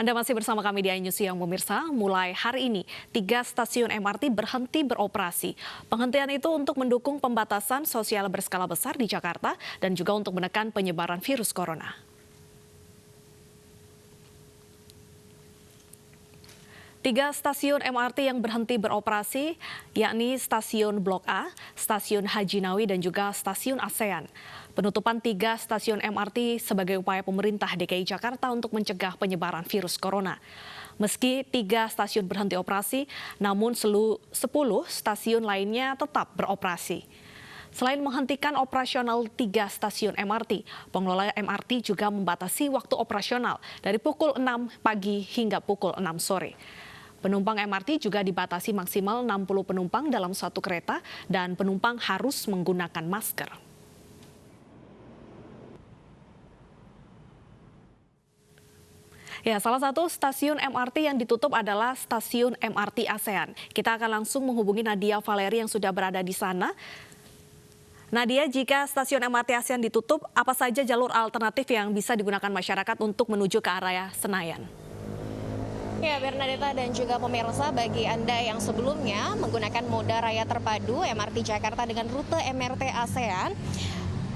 Anda masih bersama kami di iNews Siang pemirsa. Mulai hari ini, 3 stasiun MRT berhenti beroperasi. Penghentian itu untuk mendukung pembatasan sosial berskala besar di Jakarta dan juga untuk menekan penyebaran virus corona. Tiga stasiun MRT yang berhenti beroperasi, yakni Stasiun Blok A, Stasiun Haji Nawi, dan juga Stasiun ASEAN. Penutupan 3 stasiun MRT sebagai upaya pemerintah DKI Jakarta untuk mencegah penyebaran virus corona. Meski 3 stasiun berhenti operasi, namun 10 stasiun lainnya tetap beroperasi. Selain menghentikan operasional 3 stasiun MRT, pengelola MRT juga membatasi waktu operasional dari pukul 6 pagi hingga pukul 6 sore. Penumpang MRT juga dibatasi maksimal 60 penumpang dalam satu kereta dan penumpang harus menggunakan masker. Ya, salah satu stasiun MRT yang ditutup adalah stasiun MRT ASEAN. Kita akan langsung menghubungi Nadia Valeri yang sudah berada di sana. Nadia, jika stasiun MRT ASEAN ditutup, apa saja jalur alternatif yang bisa digunakan masyarakat untuk menuju ke area Senayan? Ya, Bernadetta dan juga pemirsa, bagi Anda yang sebelumnya menggunakan moda raya terpadu MRT Jakarta dengan rute MRT ASEAN,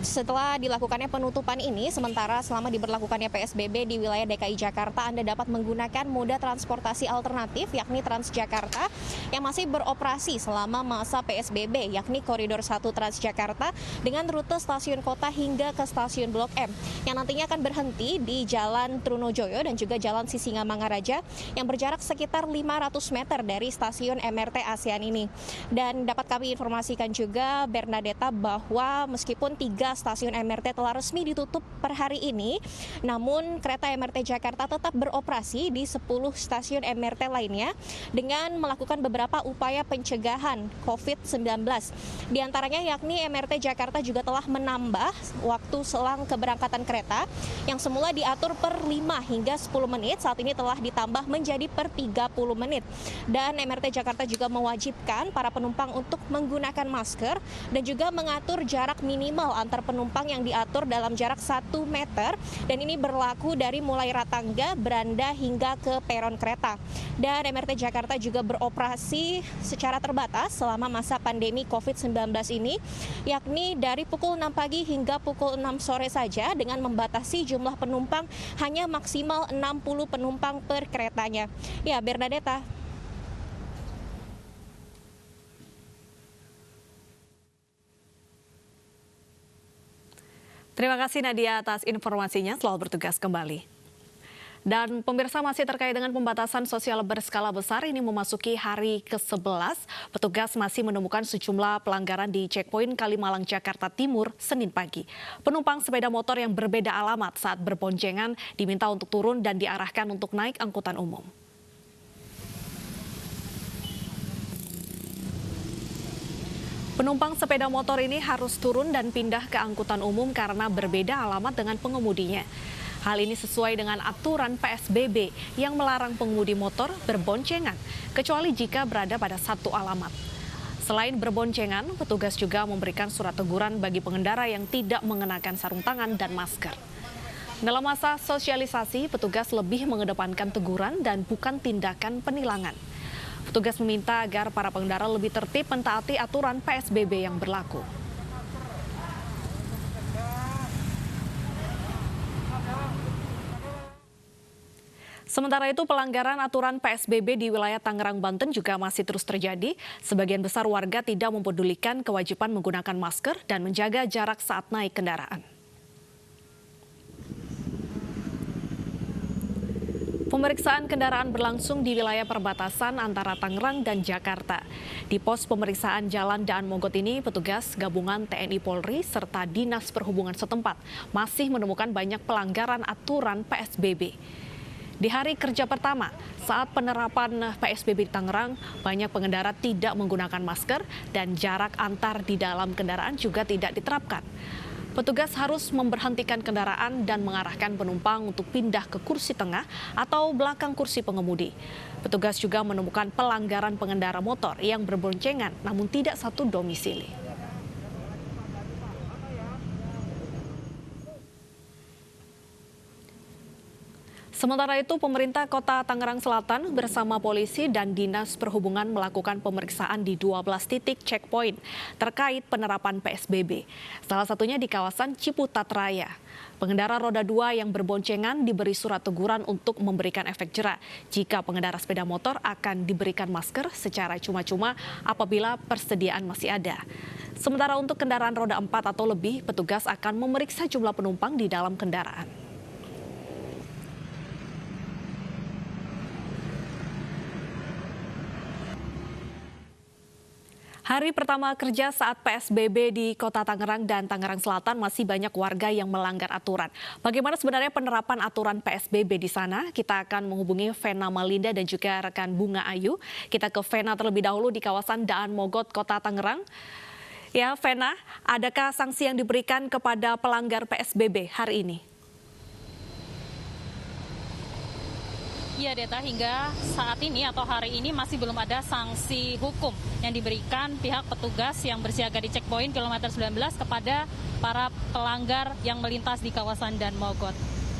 setelah dilakukannya penutupan ini, sementara selama diberlakukannya PSBB di wilayah DKI Jakarta, Anda dapat menggunakan moda transportasi alternatif, yakni Transjakarta, yang masih beroperasi selama masa PSBB, yakni Koridor 1 Transjakarta, dengan rute stasiun kota hingga ke stasiun Blok M, yang nantinya akan berhenti di Jalan Trunojoyo dan juga Jalan Sisingamangaraja, yang berjarak sekitar 500 meter dari stasiun MRT ASEAN ini. Dan dapat kami informasikan juga, Bernadetta, bahwa meskipun 3 stasiun MRT telah resmi ditutup per hari ini, namun kereta MRT Jakarta tetap beroperasi di 10 stasiun MRT lainnya dengan melakukan beberapa upaya pencegahan COVID-19. Di antaranya yakni MRT Jakarta juga telah menambah waktu selang keberangkatan kereta yang semula diatur per 5 hingga 10 menit, saat ini telah ditambah menjadi per 30 menit. Dan MRT Jakarta juga mewajibkan para penumpang untuk menggunakan masker dan juga mengatur jarak minimal antar penumpang yang diatur dalam jarak 1 meter, dan ini berlaku dari mulai ratangga, beranda hingga ke peron kereta. Dan MRT Jakarta juga beroperasi secara terbatas selama masa pandemi COVID-19 ini, yakni dari pukul 6 pagi hingga pukul 6 sore saja dengan membatasi jumlah penumpang hanya maksimal 60 penumpang per keretanya. Ya, Bernadetta. Terima kasih Nadia atas informasinya, selamat bertugas kembali. Dan pemirsa, masih terkait dengan pembatasan sosial berskala besar, ini memasuki hari ke-11, petugas masih menemukan sejumlah pelanggaran di checkpoint Kalimalang, Jakarta Timur, Senin pagi. Penumpang sepeda motor yang berbeda alamat saat berboncengan diminta untuk turun dan diarahkan untuk naik angkutan umum. Penumpang sepeda motor ini harus turun dan pindah ke angkutan umum karena berbeda alamat dengan pengemudinya. Hal ini sesuai dengan aturan PSBB yang melarang pengemudi motor berboncengan, kecuali jika berada pada satu alamat. Selain berboncengan, petugas juga memberikan surat teguran bagi pengendara yang tidak mengenakan sarung tangan dan masker. Dalam masa sosialisasi, petugas lebih mengedepankan teguran dan bukan tindakan penilangan. Petugas meminta agar para pengendara lebih tertib mentaati aturan PSBB yang berlaku. Sementara itu, pelanggaran aturan PSBB di wilayah Tangerang, Banten juga masih terus terjadi. Sebagian besar warga tidak mempedulikan kewajiban menggunakan masker dan menjaga jarak saat naik kendaraan. Pemeriksaan kendaraan berlangsung di wilayah perbatasan antara Tangerang dan Jakarta. Di pos pemeriksaan Jalan Daan Mogot ini, petugas gabungan TNI Polri serta Dinas Perhubungan setempat masih menemukan banyak pelanggaran aturan PSBB. Di hari kerja pertama, saat penerapan PSBB di Tangerang, banyak pengendara tidak menggunakan masker dan jarak antar di dalam kendaraan juga tidak diterapkan. Petugas harus memberhentikan kendaraan dan mengarahkan penumpang untuk pindah ke kursi tengah atau belakang kursi pengemudi. Petugas juga menemukan pelanggaran pengendara motor yang berboncengan namun tidak satu domisili. Sementara itu, pemerintah Kota Tangerang Selatan bersama polisi dan Dinas Perhubungan melakukan pemeriksaan di 12 titik checkpoint terkait penerapan PSBB. Salah satunya di kawasan Ciputat Raya. Pengendara roda 2 yang berboncengan diberi surat teguran untuk memberikan efek jera jika pengendara sepeda motor akan diberikan masker secara cuma-cuma apabila persediaan masih ada. Sementara untuk kendaraan roda 4 atau lebih, petugas akan memeriksa jumlah penumpang di dalam kendaraan. Hari pertama kerja saat PSBB di Kota Tangerang dan Tangerang Selatan masih banyak warga yang melanggar aturan. Bagaimana sebenarnya penerapan aturan PSBB di sana? Kita akan menghubungi Vena Malinda dan juga rekan Bunga Ayu. Kita ke Vena terlebih dahulu di kawasan Daan Mogot, Kota Tangerang. Ya, Vena, adakah sanksi yang diberikan kepada pelanggar PSBB hari ini? Iya, Deta, hingga saat ini atau hari ini masih belum ada sanksi hukum yang diberikan pihak petugas yang bersiaga di checkpoint kilometer 19 kepada para pelanggar yang melintas di kawasan Daan Mogot.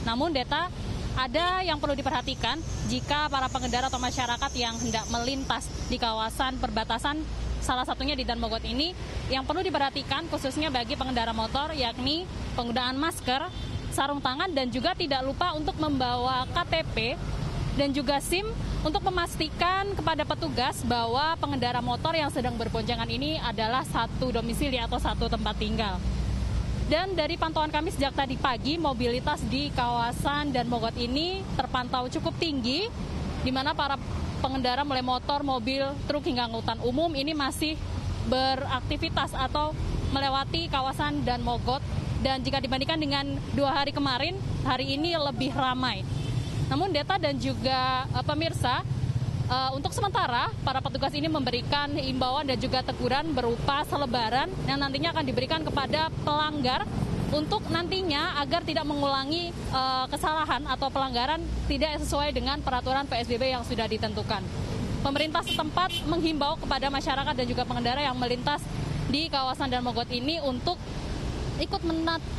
Namun, Deta, ada yang perlu diperhatikan jika para pengendara atau masyarakat yang hendak melintas di kawasan perbatasan, salah satunya di Daan Mogot ini, yang perlu diperhatikan khususnya bagi pengendara motor, yakni penggunaan masker, sarung tangan, dan juga tidak lupa untuk membawa KTP dan juga SIM untuk memastikan kepada petugas bahwa pengendara motor yang sedang berboncengan ini adalah satu domisili atau satu tempat tinggal. Dan dari pantauan kami sejak tadi pagi, mobilitas di kawasan Daan Mogot ini terpantau cukup tinggi, di mana para pengendara mulai motor, mobil, truk hingga angkutan umum ini masih beraktivitas atau melewati kawasan Daan Mogot. Dan jika dibandingkan dengan 2 hari kemarin, hari ini lebih ramai. Namun Deta dan juga pemirsa, untuk sementara para petugas ini memberikan imbauan dan juga teguran berupa selebaran yang nantinya akan diberikan kepada pelanggar untuk nantinya agar tidak mengulangi kesalahan atau pelanggaran tidak sesuai dengan peraturan PSBB yang sudah ditentukan. Pemerintah setempat menghimbau kepada masyarakat dan juga pengendara yang melintas di kawasan Daan Mogot ini untuk ikut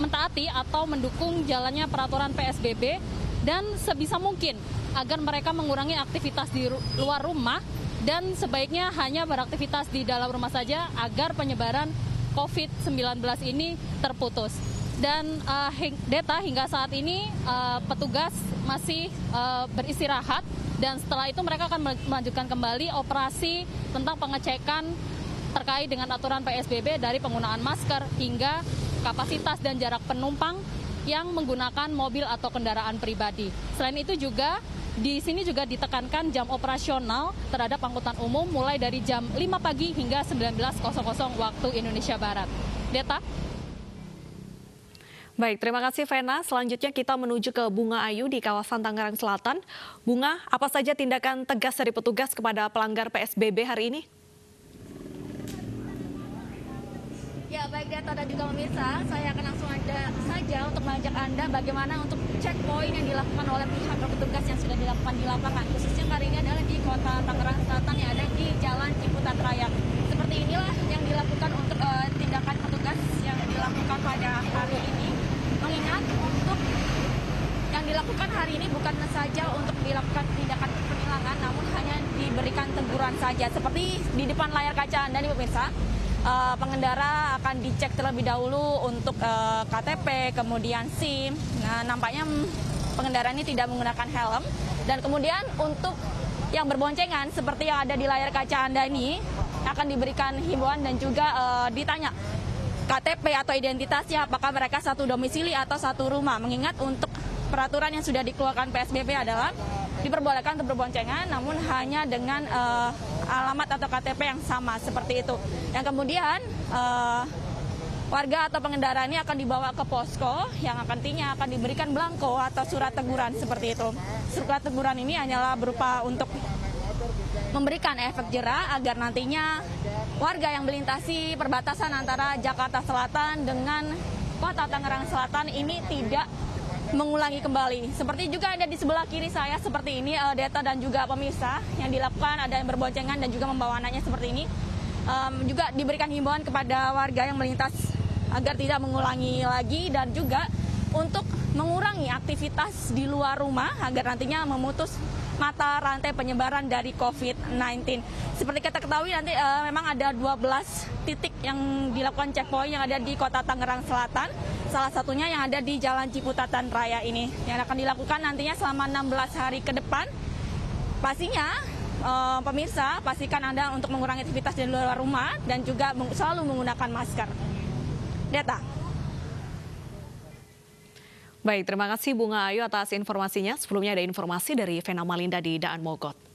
mentaati atau mendukung jalannya peraturan PSBB dan sebisa mungkin agar mereka mengurangi aktivitas di luar rumah dan sebaiknya hanya beraktivitas di dalam rumah saja agar penyebaran COVID-19 ini terputus. Dan Deta, hingga saat ini petugas masih beristirahat dan setelah itu mereka akan melanjutkan kembali operasi tentang pengecekan terkait dengan aturan PSBB dari penggunaan masker hingga kapasitas dan jarak penumpang yang menggunakan mobil atau kendaraan pribadi. Selain itu juga di sini juga ditekankan jam operasional terhadap angkutan umum mulai dari jam 5 pagi hingga 19.00 waktu Indonesia Barat. Deta? Baik, terima kasih Vena. Selanjutnya kita menuju ke Bunga Ayu di kawasan Tangerang Selatan. Bunga, apa saja tindakan tegas dari petugas kepada pelanggar PSBB hari ini? Ya, baik Deta dan juga pemirsa, saya akan langsung saja untuk mengajak Anda bagaimana untuk checkpoint yang dilakukan oleh pihak petugas yang sudah dilakukan di lapangan. Khususnya kali ini adalah di Kota Tangerang Selatan yang ada di Jalan Ciputat Raya. Seperti inilah yang dilakukan untuk tindakan petugas yang dilakukan pada hari ini. Mengingat untuk yang dilakukan hari ini bukan saja untuk dilakukan tindakan penilangan, namun hanya diberikan teguran saja. Seperti di depan layar kaca Anda nih pemirsa. Pengendara akan dicek terlebih dahulu untuk KTP, kemudian SIM. Nah, nampaknya pengendara ini tidak menggunakan helm. Dan kemudian untuk yang berboncengan seperti yang ada di layar kaca Anda ini akan diberikan himbauan dan juga ditanya KTP atau identitasnya apakah mereka satu domisili atau satu rumah. Mengingat untuk peraturan yang sudah dikeluarkan PSBB adalah diperbolehkan untuk berboncengan namun hanya dengan alamat atau KTP yang sama seperti itu. Yang kemudian warga atau pengendara ini akan dibawa ke posko yang nantinya akan diberikan belangko atau surat teguran seperti itu. Surat teguran ini hanyalah berupa untuk memberikan efek jera agar nantinya warga yang melintasi perbatasan antara Jakarta Selatan dengan Kota Tangerang Selatan ini tidak mengulangi kembali. Seperti juga ada di sebelah kiri saya seperti ini, Deta dan juga pemirsa yang dilakukan, ada yang berboncengan dan juga membawa anaknya seperti ini. Juga diberikan himbauan kepada warga yang melintas agar tidak mengulangi lagi dan juga untuk mengurangi aktivitas di luar rumah agar nantinya memutus mata rantai penyebaran dari COVID-19. Seperti kita ketahui nanti memang ada 12 titik yang dilakukan checkpoint yang ada di Kota Tangerang Selatan. Salah satunya yang ada di Jalan Ciputatan Raya ini yang akan dilakukan nantinya selama 16 hari ke depan. Pastinya pemirsa, pastikan Anda untuk mengurangi aktivitas di luar rumah dan juga selalu menggunakan masker. Data. Baik, terima kasih Bunga Ayu atas informasinya. Sebelumnya ada informasi dari Vena Malinda di Daan Mogot.